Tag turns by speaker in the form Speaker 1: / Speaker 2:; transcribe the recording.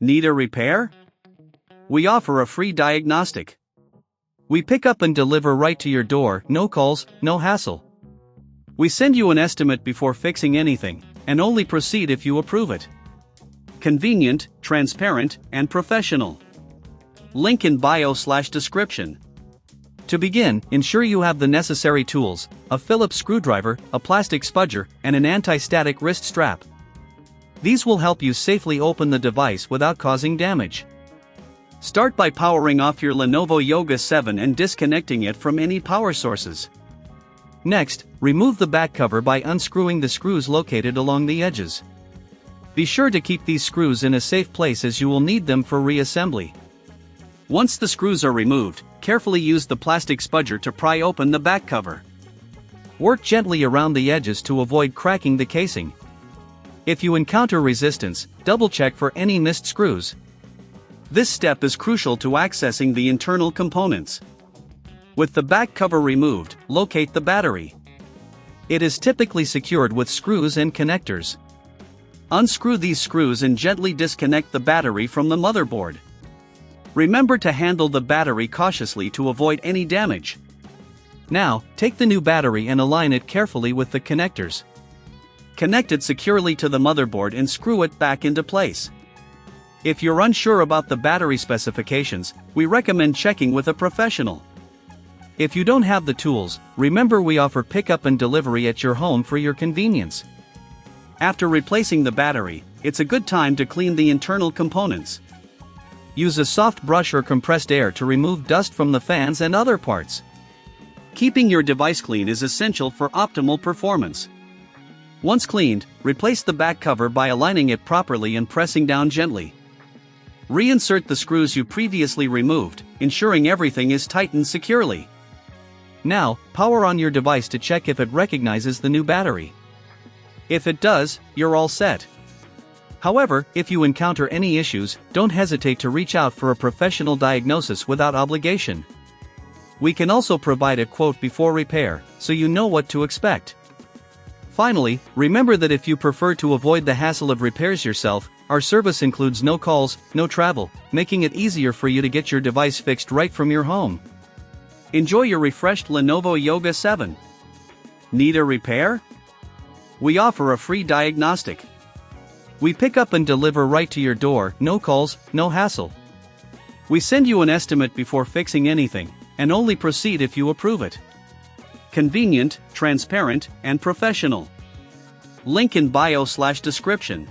Speaker 1: Need a repair? We offer a free diagnostic. We pick up and deliver right to your door, no calls, no hassle. We send you an estimate before fixing anything, and only proceed if you approve it. Convenient, transparent, and professional. Link in bio/description. To begin, ensure you have the necessary tools: a Phillips screwdriver, a plastic spudger, and an anti-static wrist strap. These will help you safely open the device without causing damage. Start by powering off your Lenovo Yoga 7 and disconnecting it from any power sources. Next, remove the back cover by unscrewing the screws located along the edges. Be sure to keep these screws in a safe place as you will need them for reassembly. Once the screws are removed, carefully use the plastic spudger to pry open the back cover. Work gently around the edges to avoid cracking the casing. If you encounter resistance, double-check for any missed screws. This step is crucial to accessing the internal components. With the back cover removed, locate the battery. It is typically secured with screws and connectors. Unscrew these screws and gently disconnect the battery from the motherboard. Remember to handle the battery cautiously to avoid any damage. Now, take the new battery and align it carefully with the connectors. Connect it securely to the motherboard and screw it back into place. If you're unsure about the battery specifications, we recommend checking with a professional. If you don't have the tools, remember we offer pickup and delivery at your home for your convenience. After replacing the battery, it's a good time to clean the internal components. Use a soft brush or compressed air to remove dust from the fans and other parts. Keeping your device clean is essential for optimal performance. Once cleaned, replace the back cover by aligning it properly and pressing down gently. Reinsert the screws you previously removed, ensuring everything is tightened securely. Now, power on your device to check if it recognizes the new battery. If it does, you're all set. However, if you encounter any issues, don't hesitate to reach out for a professional diagnosis without obligation. We can also provide a quote before repair, so you know what to expect. Finally, remember that if you prefer to avoid the hassle of repairs yourself, our service includes no calls, no travel, making it easier for you to get your device fixed right from your home. Enjoy your refreshed Lenovo Yoga 7. Need a repair? We offer a free diagnostic. We pick up and deliver right to your door, no calls, no hassle. We send you an estimate before fixing anything, and only proceed if you approve it. Convenient, transparent, and professional. Link in bio/description.